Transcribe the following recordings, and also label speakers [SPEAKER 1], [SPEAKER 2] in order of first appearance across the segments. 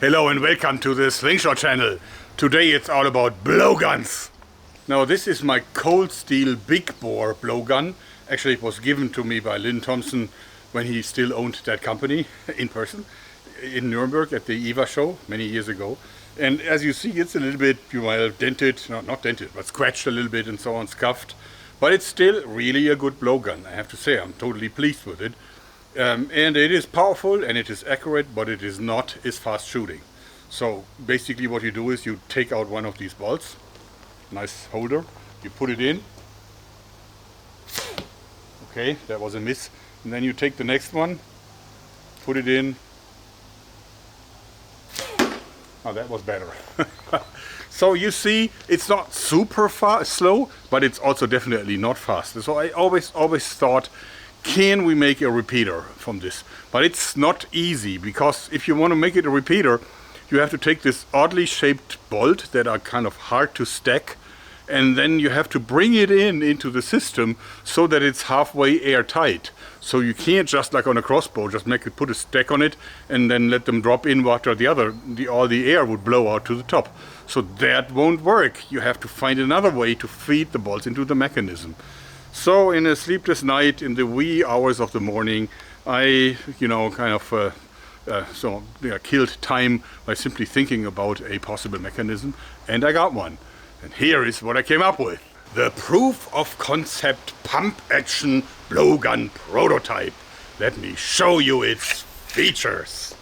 [SPEAKER 1] Hello and welcome to the Slingshot channel. Today it's all about blowguns. Now this is my cold steel big bore blowgun. Actually it was given to me by Lynn Thompson when he still owned that company in person in Nuremberg at the EVA show many years ago. And as you see, it's a little bit, dented, not dented, but scratched a little bit and so on, scuffed. But it's still really a good blowgun, I have to say. I'm totally pleased with it. And it is powerful and it is accurate, but it is not as fast shooting. So basically what you do is you take out one of these bolts, nice holder, you put it in. Okay, that was a miss. And then you take the next one, put it in. Oh, that was better. So you see, it's not super slow, but it's also definitely not fast. So I always thought, can we make a repeater from this? But it's not easy, because if you want to make it a repeater, you have to take this oddly shaped bolt that are kind of hard to stack, and then you have to bring it into the system so that it's halfway airtight. So you can't just like on a crossbow just put a stack on it and then let them drop in one after the other. All the air would blow out to the top. So that won't work. You have to find another way to feed the bolts into the mechanism. So in a sleepless night, in the wee hours of the morning, I, killed time by simply thinking about a possible mechanism, and I got one. And here is what I came up with. The proof of concept pump action blowgun prototype. Let me show you its features.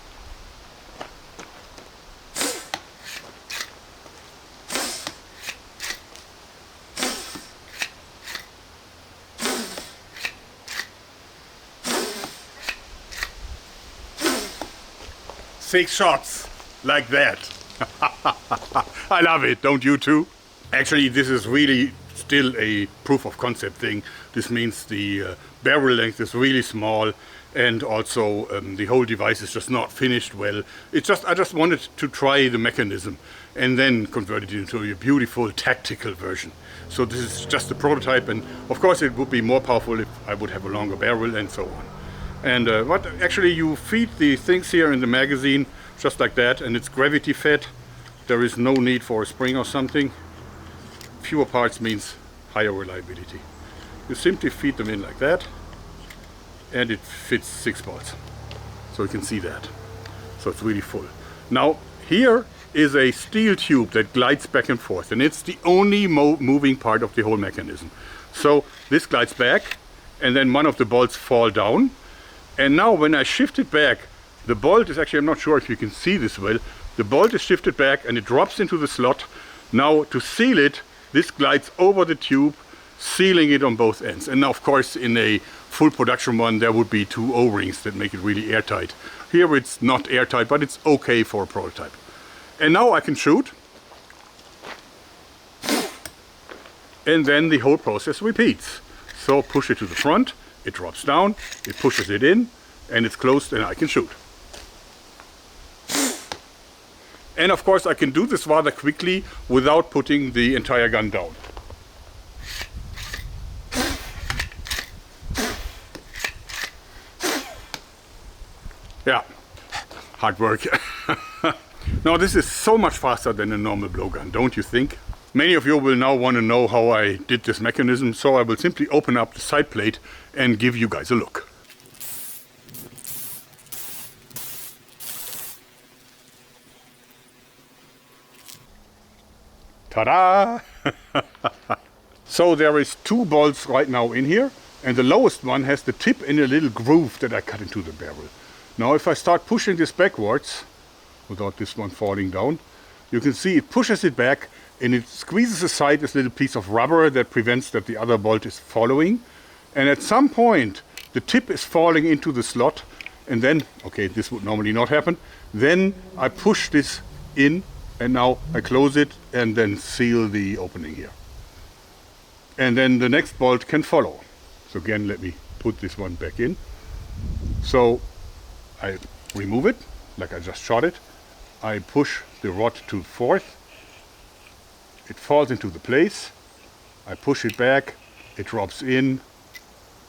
[SPEAKER 1] Six shots, like that. I love it, don't you too? Actually, this is really still a proof of concept thing. This means the barrel length is really small, and also the whole device is just not finished well. I just wanted to try the mechanism and then convert it into a beautiful tactical version. So this is just a prototype, and of course it would be more powerful if I would have a longer barrel and so on. And actually you feed the things here in the magazine just like that, and it's gravity fed. There is no need for a spring or something. Fewer parts means higher reliability. You simply feed them in like that, and it fits 6 bolts. So you can see that. So it's really full. Now here is a steel tube that glides back and forth, and it's the only moving part of the whole mechanism. So this glides back, and then one of the bolts fall down. And now when I shift it back, the bolt is actually, I'm not sure if you can see this well, the bolt is shifted back and it drops into the slot. Now to seal it, this glides over the tube, sealing it on both ends. And now of course in a full production one there would be 2 O-rings that make it really airtight. Here it's not airtight, but it's okay for a prototype. And now I can shoot. And then the whole process repeats. So push it to the front. It drops down, it pushes it in, and it's closed, and I can shoot. And of course I can do this rather quickly without putting the entire gun down. Yeah, hard work. Now this is so much faster than a normal blowgun, don't you think? Many of you will now want to know how I did this mechanism, so I will simply open up the side plate and give you guys a look. Ta-da! So there is 2 bolts right now in here, and the lowest one has the tip in a little groove that I cut into the barrel. Now if I start pushing this backwards, without this one falling down, you can see it pushes it back, and it squeezes aside this little piece of rubber that prevents that the other bolt is following. And at some point, the tip is falling into the slot, and then, okay, this would normally not happen, then I push this in, and now I close it and then seal the opening here. And then the next bolt can follow. So again, let me put this one back in. So I remove it, like I just shot it. I push the rod to 4th. It falls into the place. I push it back, it drops in,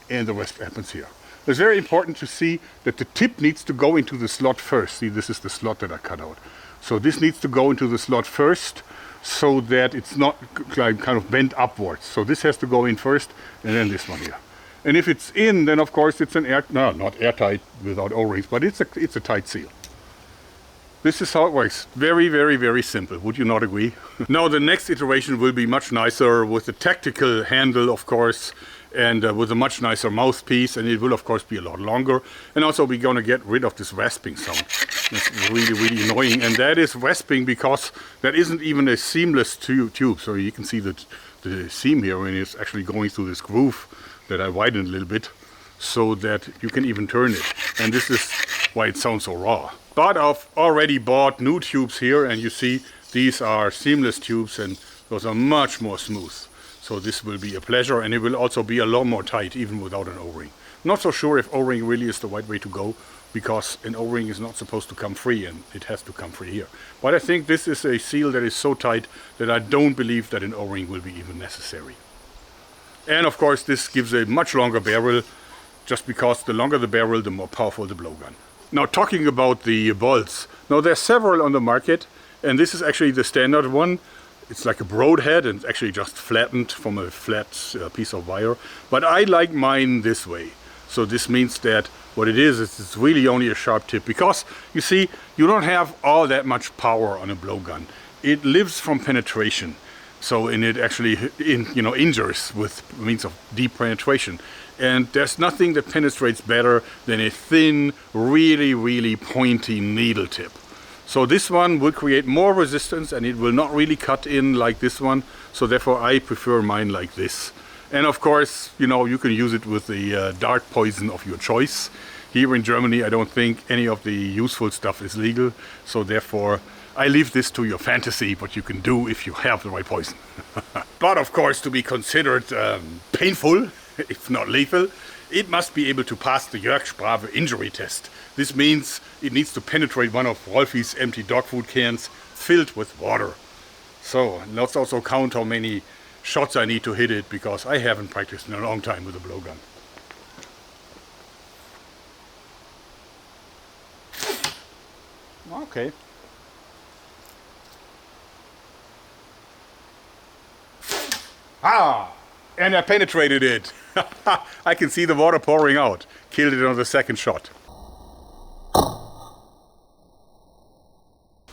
[SPEAKER 1] and the rest happens here. It's very important to see that the tip needs to go into the slot first. See, this is the slot that I cut out. So this needs to go into the slot first, so that it's not like kind of bent upwards. So this has to go in first, and then this one here. And if it's in, then of course it's an not airtight without O-rings, but it's a tight seal. This is how it works. Very, very, very simple. Would you not agree? Now the next iteration will be much nicer with a tactical handle, of course, and with a much nicer mouthpiece, and it will of course be a lot longer. And also we're going to get rid of this rasping sound. It's really, really annoying, and that is rasping because that isn't even a seamless tube. So you can see the seam here when it's actually going through this groove that I widened a little bit so that you can even turn it. And this is why it sounds so raw. But I've already bought new tubes here, and you see these are seamless tubes, and those are much more smooth. So this will be a pleasure, and it will also be a lot more tight even without an O-ring. Not so sure if O-ring really is the right way to go, because an O-ring is not supposed to come free, and it has to come free here. But I think this is a seal that is so tight that I don't believe that an O-ring will be even necessary. And of course this gives a much longer barrel, just because the longer the barrel, the more powerful the blowgun. Now talking about the bolts, now there's several on the market, and this is actually the standard one. It's like a broadhead and it's actually just flattened from a flat piece of wire. But I like mine this way. So this means that what it is it's really only a sharp tip, because you see, you don't have all that much power on a blowgun. It lives from penetration. So it actually injures with means of deep penetration. And there's nothing that penetrates better than a thin, really, really pointy needle tip. So this one will create more resistance, and it will not really cut in like this one. So therefore I prefer mine like this. And of course, you can use it with the dart poison of your choice. Here in Germany, I don't think any of the useful stuff is legal. So therefore, I leave this to your fantasy, what you can do if you have the right poison. But of course, to be considered painful, if not lethal, it must be able to pass the Jörg Sprave injury test. This means it needs to penetrate one of Rolfie's empty dog food cans filled with water. So let's also count how many shots I need to hit it, because I haven't practiced in a long time with a blowgun. Okay. Ah! And I penetrated it. I can see the water pouring out. Killed it on the second shot.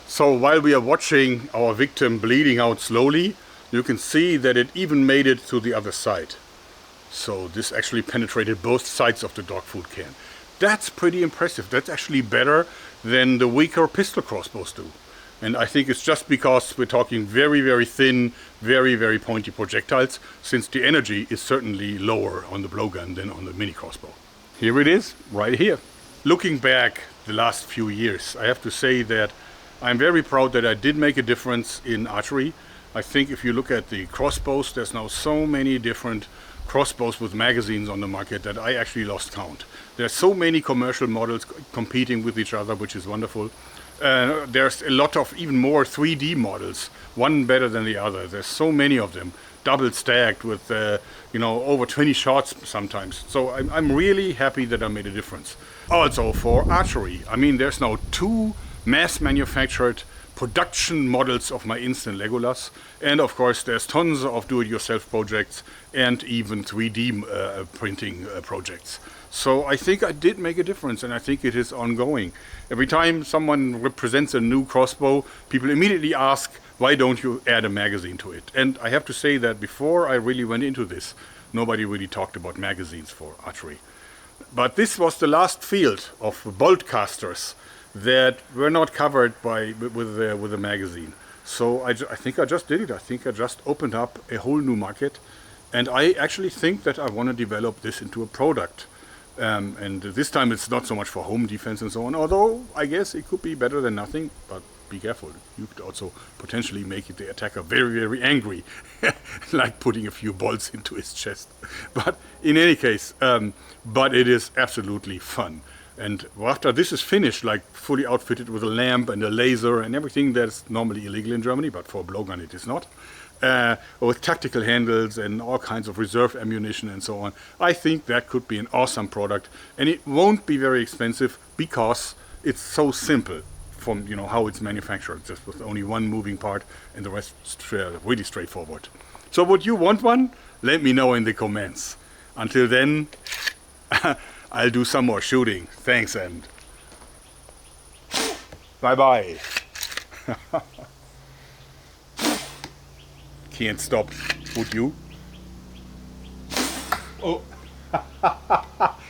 [SPEAKER 1] So while we are watching our victim bleeding out slowly, you can see that it even made it to the other side. So this actually penetrated both sides of the dog food can. That's pretty impressive. That's actually better than the weaker pistol crossbows do. And I think it's just because we're talking very, very thin, very, very pointy projectiles, since the energy is certainly lower on the blowgun than on the mini crossbow. Here it is, right here. Looking back the last few years, I have to say that I'm very proud that I did make a difference in archery. I think if you look at the crossbows, there's now so many different crossbows with magazines on the market that I actually lost count. There's so many commercial models competing with each other, which is wonderful. There's a lot of even more 3D models, one better than the other. There's so many of them, double stacked with over 20 shots sometimes. So I'm really happy that I made a difference. Also for archery, I mean, there's now 2 mass manufactured production models of my instant Legolas, and of course there's tons of do-it-yourself projects and even 3D printing projects. So I think I did make a difference, and I think it is ongoing. Every time someone represents a new crossbow, people immediately ask, why don't you add a magazine to it? And I have to say that before I really went into this, nobody really talked about magazines for archery. But this was the last field of bolt casters that were not covered with a magazine. So I think I just did it. I think I just opened up a whole new market, and I actually think that I want to develop this into a product. And this time it's not so much for home defense and so on, although I guess it could be better than nothing, but be careful. You could also potentially make the attacker very, very angry, like putting a few bolts into his chest. But in any case, but it is absolutely fun. And after this is finished, like fully outfitted with a lamp and a laser and everything that's normally illegal in Germany, but for a blowgun it is not, with tactical handles and all kinds of reserve ammunition and so on, I think that could be an awesome product. And it won't be very expensive because it's so simple. from how it's manufactured, just with only one moving part and the rest really straightforward. So would you want one? Let me know in the comments. Until then, I'll do some more shooting. Thanks and bye bye. Can't stop, would you? Oh,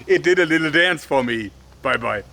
[SPEAKER 1] it did a little dance for me. Bye bye.